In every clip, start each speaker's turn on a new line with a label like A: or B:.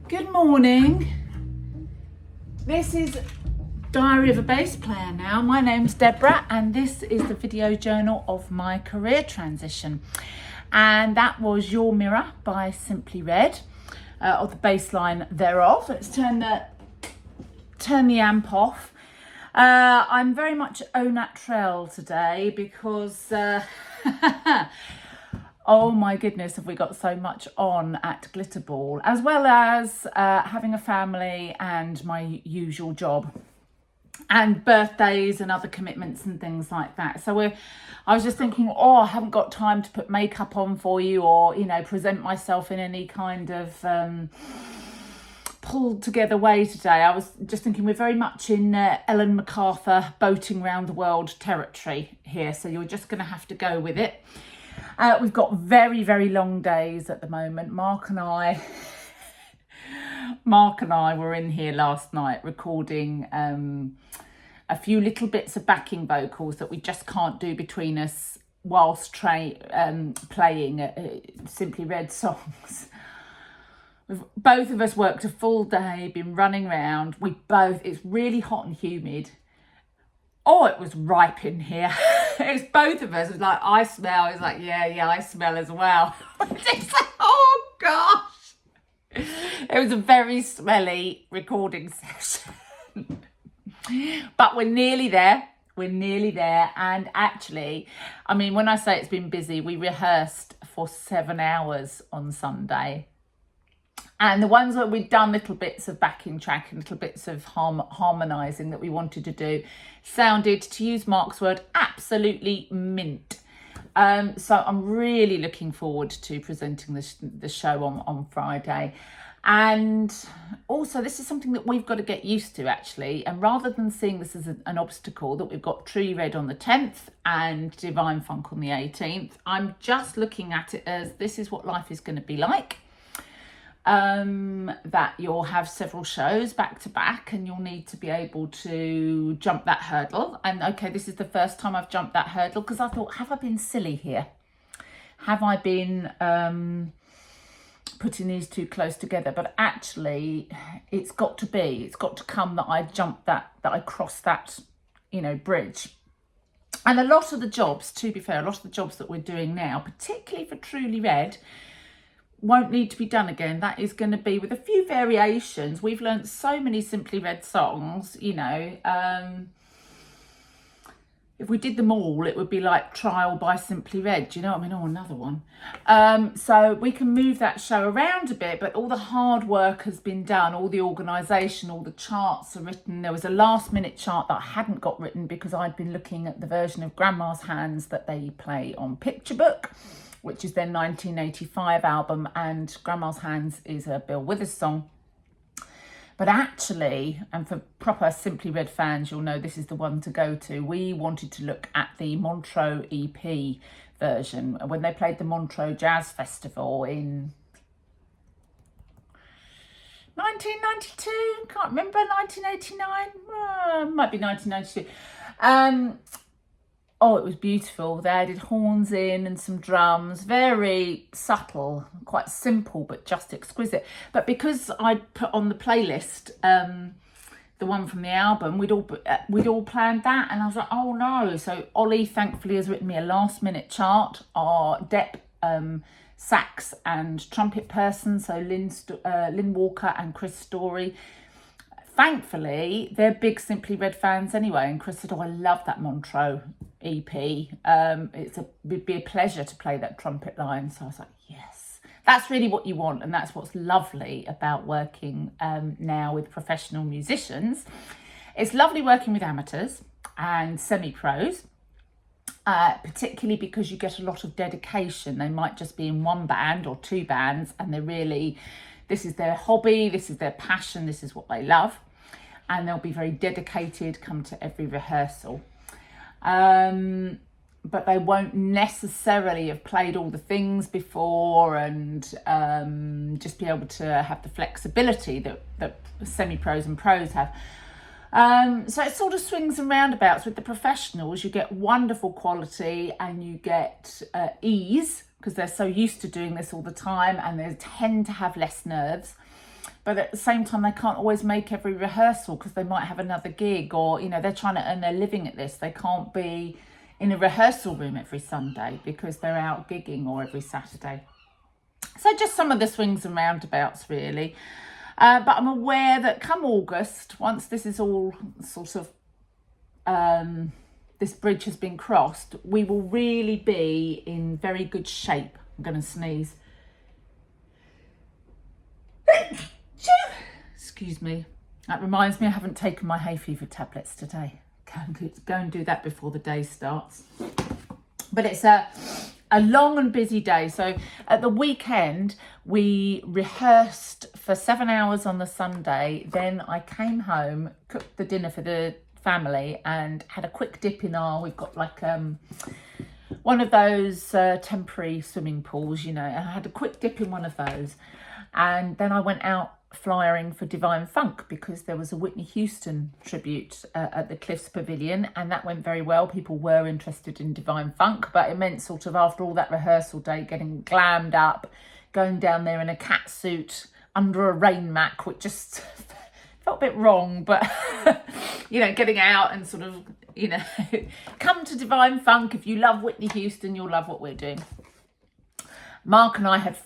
A: Good morning. This is Diary of a Bass Player now. My name's Deborah and this is the video journal of my career transition. And that was Your Mirror by Simply Red, or the bass line thereof. Let's turn the amp off. I'm very much au naturel today because oh my goodness, have we got so much on at Glitterball, as well as having a family and my usual job and birthdays and other commitments and things like that. So I was just thinking, I haven't got time to put makeup on for you or, present myself in any kind of pulled together way today. I was just thinking we're very much in Ellen MacArthur boating around the world territory here. So you're just going to have to go with it. We've got very, very long days at the moment. Mark and I were in here last night recording a few little bits of backing vocals that we just can't do between us whilst playing Simply Red songs. Both of us worked a full day, been running around. It's really hot and humid. It was ripe in here. It was both of us. It was like, I smell. It's like, yeah, I smell as well. It's like, oh gosh. It was a very smelly recording session. But we're nearly there. And actually, when I say it's been busy, we rehearsed for 7 hours on Sunday. And the ones that we'd done little bits of backing track and little bits of harmonising that we wanted to do sounded, to use Mark's word, absolutely mint. So I'm really looking forward to presenting the show on Friday. And also this is something that we've got to get used to actually. And rather than seeing this as an obstacle, that we've got Truly Red on the 10th and Divine Funk on the 18th, I'm just looking at it as this is what life is going to be like. That you'll have several shows back to back and you'll need to be able to jump that hurdle. And okay, this is the first time I've jumped that hurdle because I thought, have I been silly here? Have I been putting these two close together? But actually it's got to come that I jump that I cross that, bridge. And a lot of the jobs, to be fair, that we're doing now, particularly for Truly Red, won't need to be done again. That is going to be with a few variations. We've learnt so many Simply Red songs, if we did them all, it would be like Trial by Simply Red, do you know what I mean? Another one. So we can move that show around a bit, but all the hard work has been done, all the organisation, all the charts are written. There was a last minute chart that I hadn't got written because I'd been looking at the version of Grandma's Hands that they play on Picture Book, which is their 1985 album, and Grandma's Hands is a Bill Withers song. But actually, and for proper Simply Red fans, you'll know this is the one to go to. We wanted to look at the Montreux EP version when they played the Montreux Jazz Festival in 1992, can't remember, 1989, might be 1992. It was beautiful. They added horns in and some drums, very subtle, quite simple, but just exquisite. But because I'd put on the playlist the one from the album, we'd all planned that, and I was like, oh no. So Ollie thankfully has written me a last minute chart. Our Dep sax and trumpet person, so Lynn Walker and Chris Story. Thankfully, they're big Simply Red fans anyway, and Chris said, I love that Montreux EP. It'd be a pleasure to play that trumpet line. So I was like, yes, that's really what you want, and that's what's lovely about working now with professional musicians. It's lovely working with amateurs and semi-pros, particularly because you get a lot of dedication. They might just be in one band or two bands, and this is their hobby, this is their passion, this is what they love. And they'll be very dedicated, come to every rehearsal. but they won't necessarily have played all the things before, and just be able to have the flexibility that semi-pros and pros have. So it sort of swings and roundabouts. With the professionals, you get wonderful quality and you get ease, because they're so used to doing this all the time, and they tend to have less nerves. But at the same time, they can't always make every rehearsal because they might have another gig, or, you know, they're trying to earn their living at this. They can't be in a rehearsal room every Sunday because they're out gigging, or every Saturday. So just some of the swings and roundabouts, really. But I'm aware that come August, once this is all sort of, this bridge has been crossed, we will really be in very good shape. I'm going to sneeze. Excuse me. That reminds me, I haven't taken my hay fever tablets today. Go and do that before the day starts. But it's a long and busy day. So at the weekend, we rehearsed for 7 hours on the Sunday. Then I came home, cooked the dinner for the family, and had a quick dip in we've got like one of those temporary swimming pools, you know. I had a quick dip in one of those. And then I went out flyering for Divine Funk, because there was a Whitney Houston tribute at the Cliffs Pavilion, and that went very well. People were interested in Divine Funk, but it meant sort of after all that rehearsal day, getting glammed up, going down there in a cat suit under a rain mat, which just felt a bit wrong, but you know, getting out and sort of, you know, come to Divine Funk. If you love Whitney Houston, you'll love what we're doing. Mark and I had,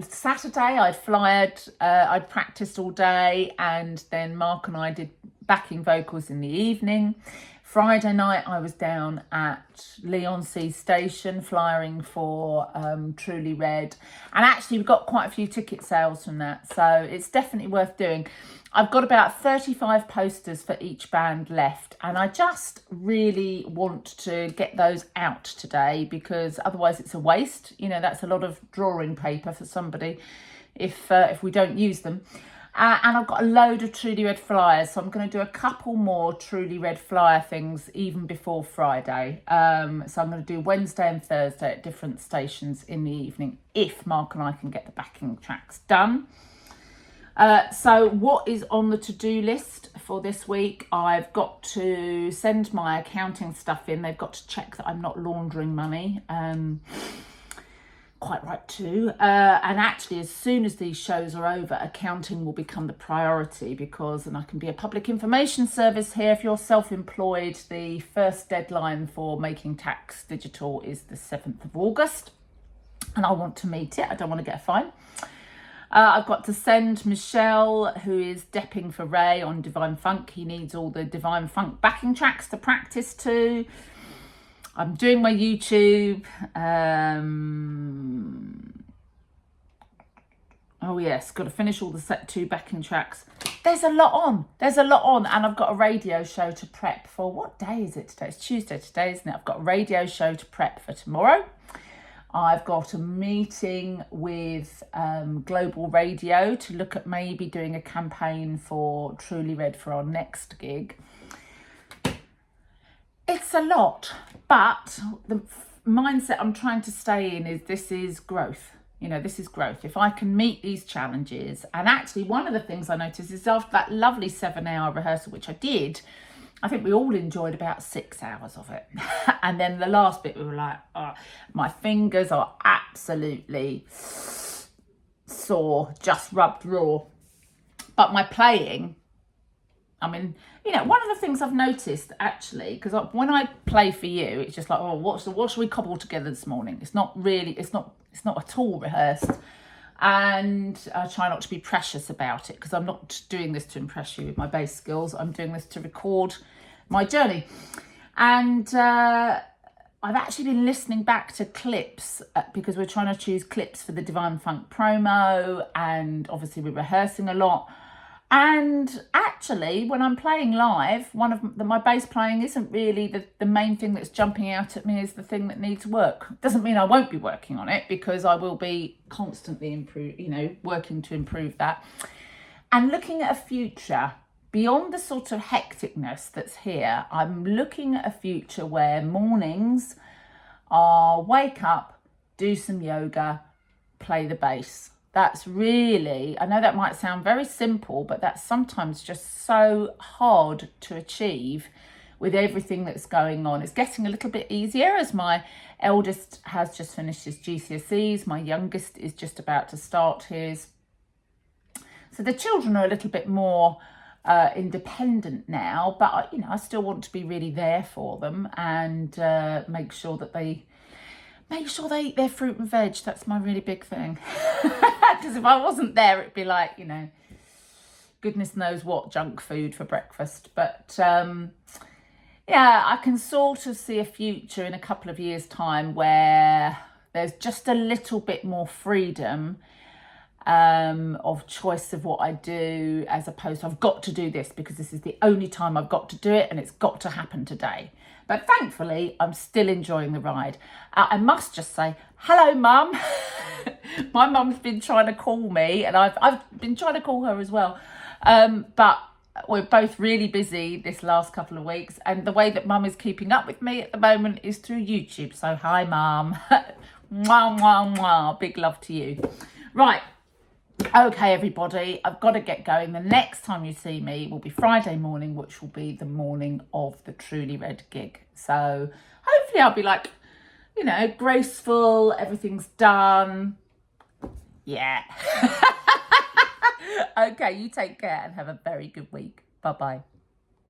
A: Saturday I'd practiced all day, and then Mark and I did backing vocals in the evening. Friday night I was down at Leigh-on-Sea Station flying for Truly Red, and actually we got quite a few ticket sales from that, so it's definitely worth doing. I've got about 35 posters for each band left, and I just really want to get those out today, because otherwise it's a waste. You know, that's a lot of drawing paper for somebody if we don't use them. And I've got a load of Truly Red flyers, so I'm going to do a couple more Truly Red flyer things even before Friday. So I'm going to do Wednesday and Thursday at different stations in the evening, if Mark and I can get the backing tracks done. So what is on the to-do list for this week? I've got to send my accounting stuff in. They've got to check that I'm not laundering money. Quite right too. And actually, as soon as these shows are over, accounting will become the priority, because, and I can be a public information service here, if you're self-employed, the first deadline for making tax digital is the 7th of August. And I want to meet it. I don't want to get a fine. I've got to send Michelle, who is depping for Ray on Divine Funk. He needs all the Divine Funk backing tracks to practice to. I'm doing my YouTube. Oh yes, got to finish all the set 2 backing tracks. There's a lot on. And I've got a radio show to prep for. What day is it today? It's Tuesday today, isn't it? I've got a radio show to prep for tomorrow. I've got a meeting with Global Radio to look at maybe doing a campaign for Truly Red for our next gig. It's a lot, but the mindset I'm trying to stay in is this is growth. You know, this is growth. If I can meet these challenges, and actually one of the things I noticed is after that lovely 7-hour rehearsal, which I did, I think we all enjoyed about 6 hours of it. And then the last bit, we were like, oh, my fingers are absolutely sore, just rubbed raw. But my playing, I mean, you know, one of the things I've noticed actually, because when I play for you, it's just like, oh, what should we cobble together this morning? It's not at all rehearsed. And I try not to be precious about it, because I'm not doing this to impress you with my bass skills. I'm doing this to record my journey. And I've actually been listening back to clips because we're trying to choose clips for the Divine Funk promo, and obviously we're rehearsing a lot. And actually, when I'm playing live, my bass playing isn't really the main thing that's jumping out at me, is the thing that needs work. Doesn't mean I won't be working on it, because I will be constantly working to improve that. And looking at a future beyond the sort of hecticness that's here, I'm looking at a future where mornings are wake up, do some yoga, play the bass. That's really, I know that might sound very simple, but that's sometimes just so hard to achieve with everything that's going on. It's getting a little bit easier as my eldest has just finished his GCSEs. My youngest is just about to start his. So the children are a little bit more independent now, but you know, I still want to be really there for them and make sure they eat their fruit and veg. That's my really big thing. Because if I wasn't there, it'd be like, you know, goodness knows what junk food for breakfast. But yeah, I can sort of see a future in a couple of years' time where there's just a little bit more freedom of choice of what I do, as opposed to I've got to do this because this is the only time I've got to do it and it's got to happen today. But thankfully, I'm still enjoying the ride. I must just say, hello, Mum. My mum's been trying to call me and I've been trying to call her as well. But we're both really busy this last couple of weeks. And the way that Mum is keeping up with me at the moment is through YouTube. So hi, Mum. Mwah, mwah, mwah. Big love to you. Right. Okay, everybody, I've got to get going. The next time you see me will be Friday morning, which will be the morning of the Truly Red gig. So hopefully I'll be like, you know, graceful, everything's done. Yeah. Okay, you take care and have a very good week. Bye-bye.